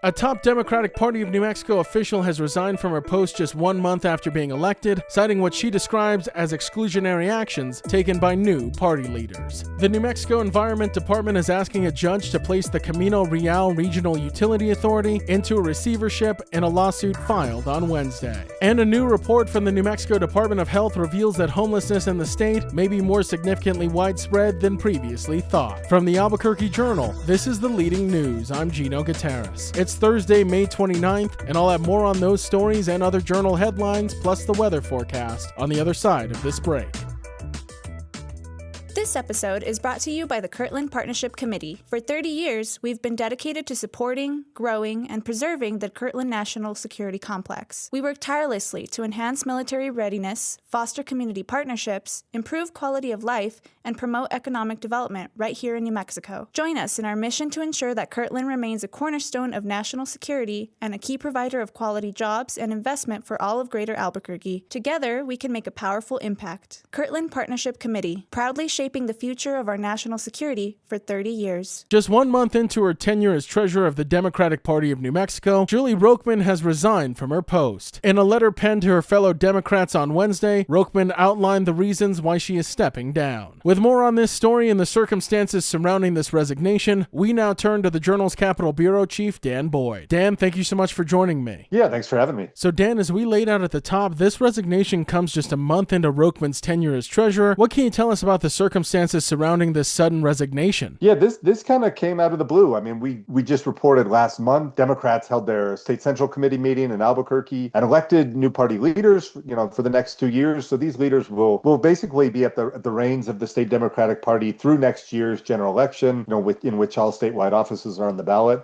A top Democratic Party of New Mexico official has resigned from her post just 1 month after being elected, citing what she describes as exclusionary actions taken by new party leaders. The New Mexico Environment Department is asking a judge to place the Camino Real Regional Utility Authority into a receivership in a lawsuit filed on Wednesday. And a new report from the New Mexico Department of Health reveals that homelessness in the state may be more significantly widespread than previously thought. From the Albuquerque Journal, this is the leading news. I'm Gino Gutierrez. It's Thursday, May 29th, and I'll have more on those stories and other journal headlines, plus the weather forecast on the other side of this break. This episode is brought to you by the Kirtland Partnership Committee. For 30 years, we've been dedicated to supporting, growing, and preserving the Kirtland National Security Complex. We work tirelessly to enhance military readiness, foster community partnerships, improve quality of life, and promote economic development right here in New Mexico. Join us in our mission to ensure that Kirtland remains a cornerstone of national security and a key provider of quality jobs and investment for all of Greater Albuquerque. Together, we can make a powerful impact. Kirtland Partnership Committee, proudly shaping the future of our national security for 30 years. Just 1 month into her tenure as treasurer of the Democratic Party of New Mexico, Julie Rochman has resigned from her post. In a letter penned to her fellow Democrats on Wednesday, Rochman outlined the reasons why she is stepping down. With more on this story and the circumstances surrounding this resignation, we now turn to the Journal's Capitol Bureau Chief, Dan Boyd. Dan, thank you so much for joining me. Yeah, thanks for having me. So Dan, as we laid out at the top, this resignation comes just a month into Rochman's tenure as treasurer. What can you tell us about the circumstances surrounding this sudden resignation? Yeah, this kind of came out of the blue. I mean, we just reported last month, Democrats held their state central committee meeting in Albuquerque and elected new party leaders, for the next 2 years. So these leaders will basically be at the reins of the state Democratic Party through next year's general election, in which all statewide offices are on the ballot.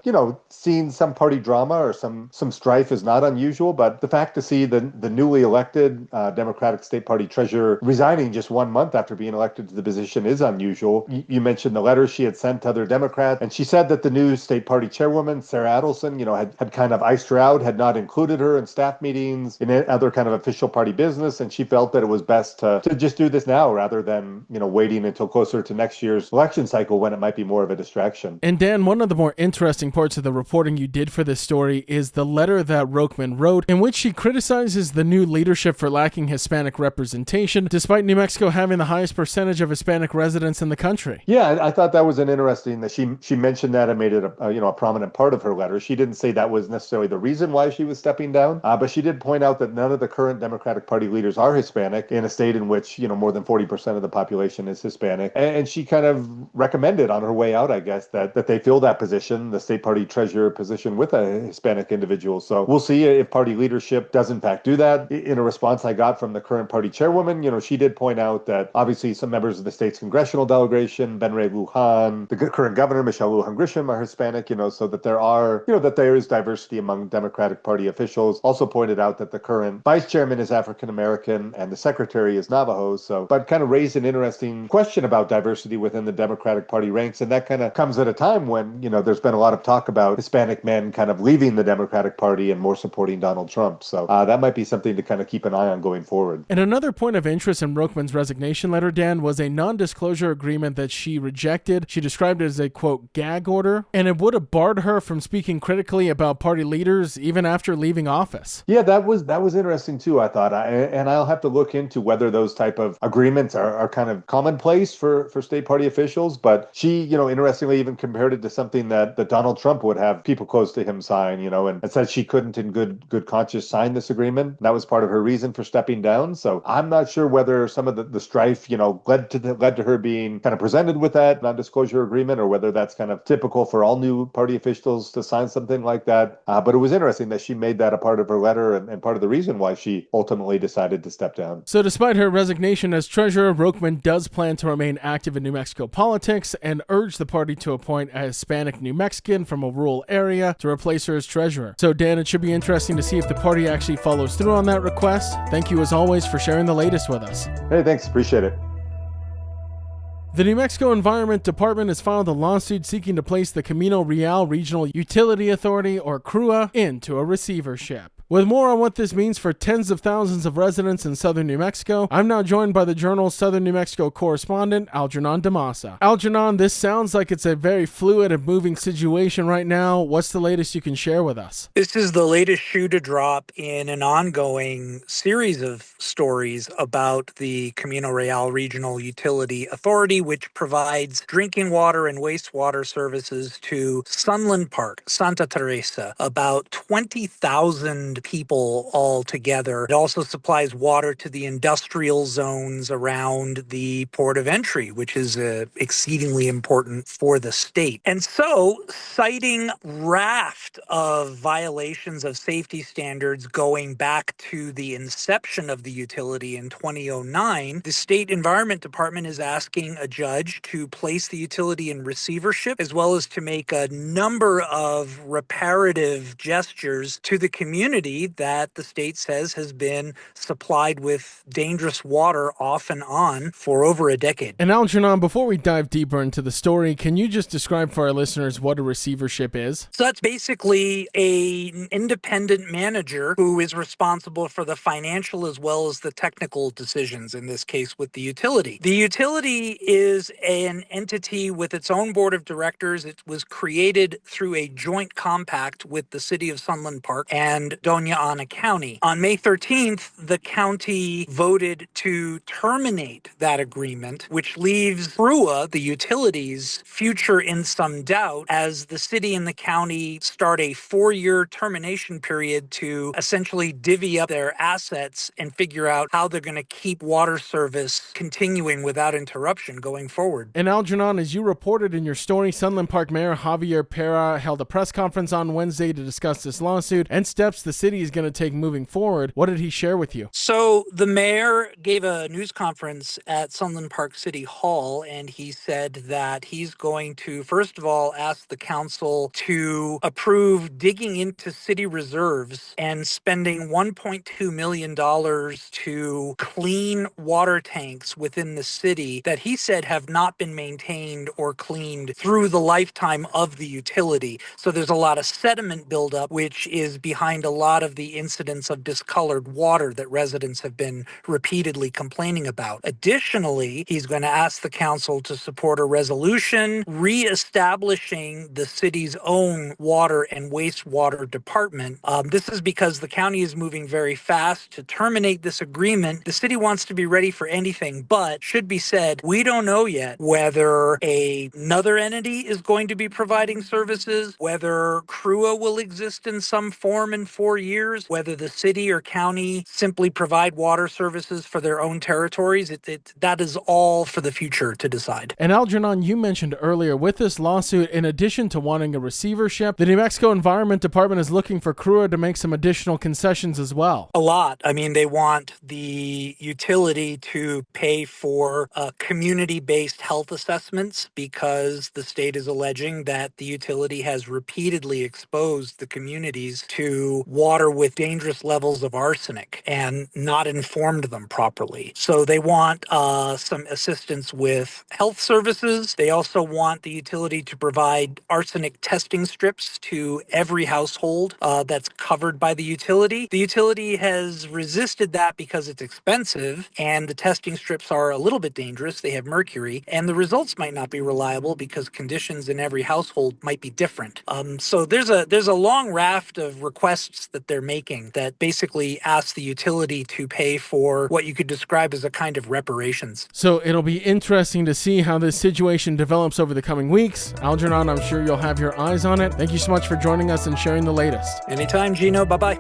Seeing some party drama or some strife is not unusual, but the fact to see the newly elected Democratic state party treasurer resigning just 1 month after being elected to the position is unusual. You mentioned the letter she had sent to other Democrats, and she said that the new state party chairwoman, Sarah Adelson, had kind of iced her out, had not included her in staff meetings, in other kind of official party business, and she felt that it was best to just do this now rather than, waiting until closer to next year's election cycle when it might be more of a distraction. And Dan, one of the more interesting parts of the reporting you did for this story is the letter that Rochman wrote, in which she criticizes the new leadership for lacking Hispanic representation, despite New Mexico having the highest percentage of Hispanic residents in the country. Yeah, I thought that was an interesting that she mentioned that and made it a prominent part of her letter. She didn't say that was necessarily the reason why she was stepping down, but she did point out that none of the current Democratic Party leaders are Hispanic in a state in which more than 40% of the population is Hispanic, and she kind of recommended on her way out, I guess, that they fill that position, the state party treasurer position, with a Hispanic individual. So we'll see if party leadership does in fact do that. In a response I got from the current party chairwoman, she did point out that obviously some members of the state's congressional delegation, Ben Ray Lujan, the current governor, Michelle Lujan Grisham, are Hispanic, so that there is diversity among Democratic Party officials. Also pointed out that the current vice chairman is African American and the secretary is Navajo. But kind of raised an interesting question about diversity within the Democratic Party ranks. And that kind of comes at a time when, there's been a lot of talk about Hispanic men kind of leaving the Democratic Party and more supporting Donald Trump. So that might be something to kind of keep an eye on going forward. And another point of interest in Rochman's resignation letter, Dan, was a non-disclosure agreement that she rejected. She described it as a, quote, gag order, and it would have barred her from speaking critically about party leaders even after leaving office. Yeah, that was interesting too, I thought. And I'll have to look into whether those type of agreements are kind of commonplace for state party officials. But she, interestingly even compared it to something that Donald Trump would have people close to him sign, and said she couldn't in good conscience sign this agreement. That was part of her reason for stepping down. So I'm not sure whether some of the strife, led to her being kind of presented with that non-disclosure agreement, or whether that's kind of typical for all new party officials to sign something like that. But it was interesting that she made that a part of her letter and part of the reason why she ultimately decided to step down. So despite her resignation as treasurer, Rochman does plan to remain active in New Mexico politics and urge the party to appoint a Hispanic New Mexican from a rural area to replace her as treasurer. So Dan, it should be interesting to see if the party actually follows through on that request. Thank you as always for sharing the latest with us. Hey, thanks. Appreciate it. The New Mexico Environment Department has filed a lawsuit seeking to place the Camino Real Regional Utility Authority, or CRUA, into a receivership. With more on what this means for tens of thousands of residents in southern New Mexico, I'm now joined by the Journal's Southern New Mexico correspondent, Algernon Damasa. Algernon, this sounds like it's a very fluid and moving situation right now. What's the latest you can share with us? This is the latest shoe to drop in an ongoing series of stories about the Camino Real Regional Utility Authority, which provides drinking water and wastewater services to Sunland Park, Santa Teresa, about 20,000 people altogether. It also supplies water to the industrial zones around the port of entry, which is exceedingly important for the state. And so, citing raft of violations of safety standards going back to the inception of the utility in 2009, the State Environment Department is asking a judge to place the utility in receivership, as well as to make a number of reparative gestures to the community that the state says has been supplied with dangerous water off and on for over a decade. And Algernon, before we dive deeper into the story, can you just describe for our listeners what a receivership is? So that's basically an independent manager who is responsible for the financial as well as the technical decisions, in this case with the utility. The utility is an entity with its own board of directors. It was created through a joint compact with the city of Sunland Park and Doña Ana County. On May 13th, the county voted to terminate that agreement, which leaves CRUA, the utility's future, in some doubt as the city and the county start a 4-year termination period to essentially divvy up their assets and figure out how they're going to keep water service continuing without interruption going forward. And Algernon, as you reported in your story, Sunland Park Mayor Javier Pera held a press conference on Wednesday to discuss this lawsuit and steps the city is going to take moving forward. What did he share with you? So the mayor gave a news conference at Sunland Park City Hall, and he said that he's going to, first of all, ask the council to approve digging into city reserves and spending $1.2 million to clean water tanks within the city that he said have not been maintained or cleaned through the lifetime of the utility. So there's a lot of sediment buildup, which is behind a lot of the incidents of discolored water that residents have been repeatedly complaining about. Additionally, he's going to ask the council to support a resolution reestablishing the city's own water and wastewater department. This is because the county is moving very fast to terminate this agreement. The city wants to be ready for anything, but should be said, we don't know yet whether another entity is going to be providing services, whether CRUA will exist in some form in 4 years, whether the city or county simply provide water services for their own territories. That is all for the future to decide. And Algernon, you mentioned earlier, with this lawsuit, in addition to wanting a receivership, the New Mexico Environment Department is looking for CRUA to make some additional concessions as well. A lot. I mean, they want the utility to pay for community-based health assessments because the state is alleging that the utility has repeatedly exposed the communities to water with dangerous levels of arsenic and not informed them properly. So they want some assistance with health services. They also want the utility to provide arsenic testing strips to every household that's covered by the utility. The utility has resisted that because it's expensive and the testing strips are a little bit dangerous. They have mercury and the results might not be reliable because conditions in every household might be different. So there's a long raft of requests that they're making that basically ask the utility to pay for what you could describe as a kind of reparations. So it'll be interesting to see how this situation develops over the coming weeks. Algernon, I'm sure you'll have your eyes on it. Thank you so much for joining us and sharing the latest. Anytime, Gino. Bye-bye.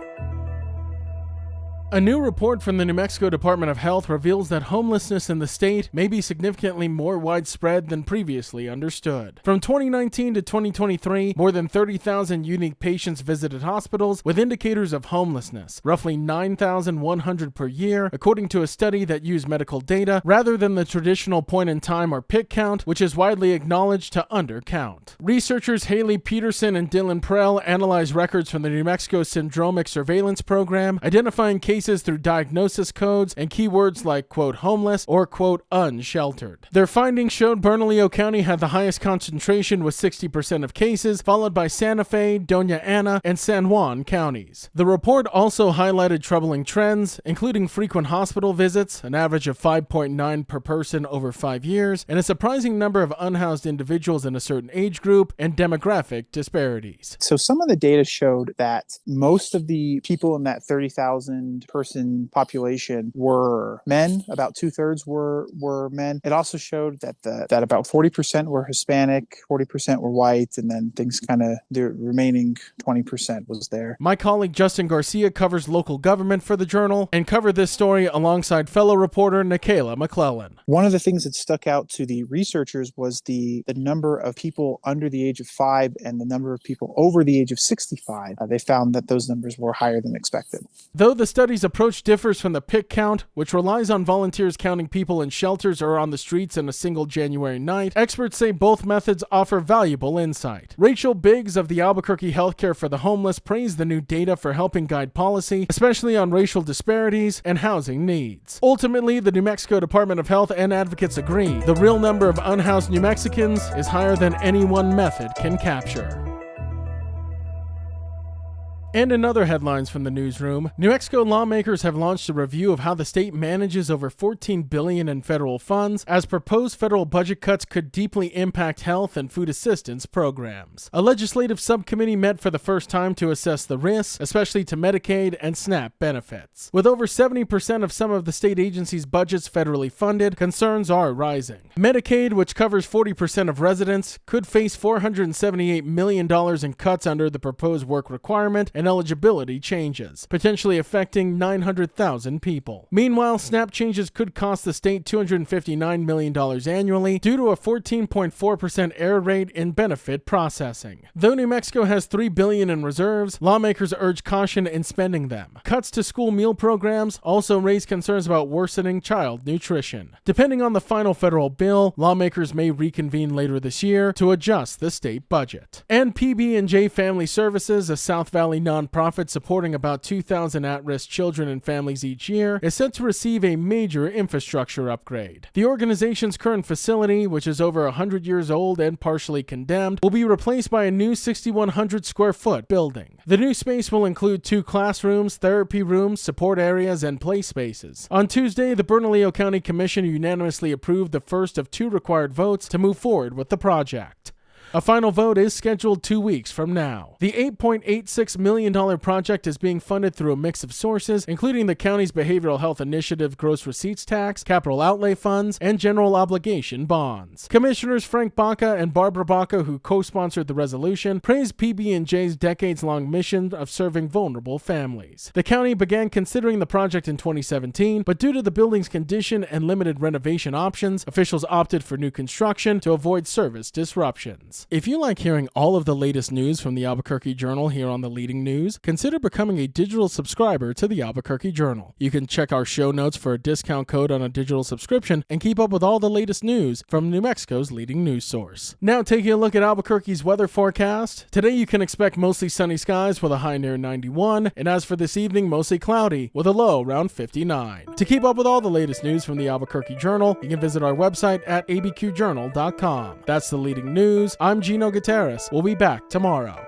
A new report from the New Mexico Department of Health reveals that homelessness in the state may be significantly more widespread than previously understood. From 2019 to 2023, more than 30,000 unique patients visited hospitals with indicators of homelessness, roughly 9,100 per year, according to a study that used medical data rather than the traditional point-in-time or PIC count, which is widely acknowledged to undercount. Researchers Haley Peterson and Dylan Prell analyzed records from the New Mexico Syndromic Surveillance Program, identifying cases cases through diagnosis codes and keywords like, quote, homeless or, quote, unsheltered. Their findings showed Bernalillo County had the highest concentration with 60% of cases, followed by Santa Fe, Doña Ana, and San Juan counties. The report also highlighted troubling trends, including frequent hospital visits, an average of 5.9 per person over 5 years, and a surprising number of unhoused individuals in a certain age group, and demographic disparities. So some of the data showed that most of the people in that 30,000 person population were men. About 2/3 were men. It also showed that that about 40% were Hispanic, 40% were white, and then things kind of, the remaining 20% was there. My colleague Justin Garcia covers local government for the Journal and covered this story alongside fellow reporter Nikayla McClellan. One of the things that stuck out to the researchers was the number of people under the age of 5 and the number of people over the age of 65. They found that those numbers were higher than expected. Though the study's approach differs from the pick count, which relies on volunteers counting people in shelters or on the streets in a single January night, experts say both methods offer valuable insight. Rachel Biggs of the Albuquerque Healthcare for the Homeless praised the new data for helping guide policy, especially on racial disparities and housing needs. Ultimately, the New Mexico Department of Health and advocates agree the real number of unhoused New Mexicans is higher than any one method can capture. And in other headlines from the newsroom, New Mexico lawmakers have launched a review of how the state manages over $14 billion in federal funds, as proposed federal budget cuts could deeply impact health and food assistance programs. A legislative subcommittee met for the first time to assess the risks, especially to Medicaid and SNAP benefits. With over 70% of some of the state agencies' budgets federally funded, concerns are rising. Medicaid, which covers 40% of residents, could face $478 million in cuts under the proposed work requirement and eligibility changes, potentially affecting 900,000 people. Meanwhile, SNAP changes could cost the state $259 million annually due to a 14.4% error rate in benefit processing. Though New Mexico has $3 billion in reserves, lawmakers urge caution in spending them. Cuts to school meal programs also raise concerns about worsening child nutrition. Depending on the final federal bill, lawmakers may reconvene later this year to adjust the state budget. And PB&J Family Services, a South Valley nonprofit supporting about 2,000 at-risk children and families each year, is set to receive a major infrastructure upgrade. The organization's current facility, which is over 100 years old and partially condemned, will be replaced by a new 6,100 square foot building. The new space will include 2 classrooms, therapy rooms, support areas, and play spaces. On Tuesday, the Bernalillo County Commission unanimously approved the first of 2 required votes to move forward with the project. A final vote is scheduled 2 weeks from now. The $8.86 million project is being funded through a mix of sources, including the county's Behavioral Health Initiative gross receipts tax, capital outlay funds, and general obligation bonds. Commissioners Frank Baca and Barbara Baca, who co-sponsored the resolution, praised PB&J's decades-long mission of serving vulnerable families. The county began considering the project in 2017, but due to the building's condition and limited renovation options, officials opted for new construction to avoid service disruptions. If you like hearing all of the latest news from the Albuquerque Journal here on the Leading News, consider becoming a digital subscriber to the Albuquerque Journal. You can check our show notes for a discount code on a digital subscription and keep up with all the latest news from New Mexico's leading news source. Now taking a look at Albuquerque's weather forecast. Today you can expect mostly sunny skies with a high near 91, and as for this evening, mostly cloudy with a low around 59. To keep up with all the latest news from the Albuquerque Journal, you can visit our website at abqjournal.com. That's the Leading News. I'm Gino Gutierrez. We'll be back tomorrow.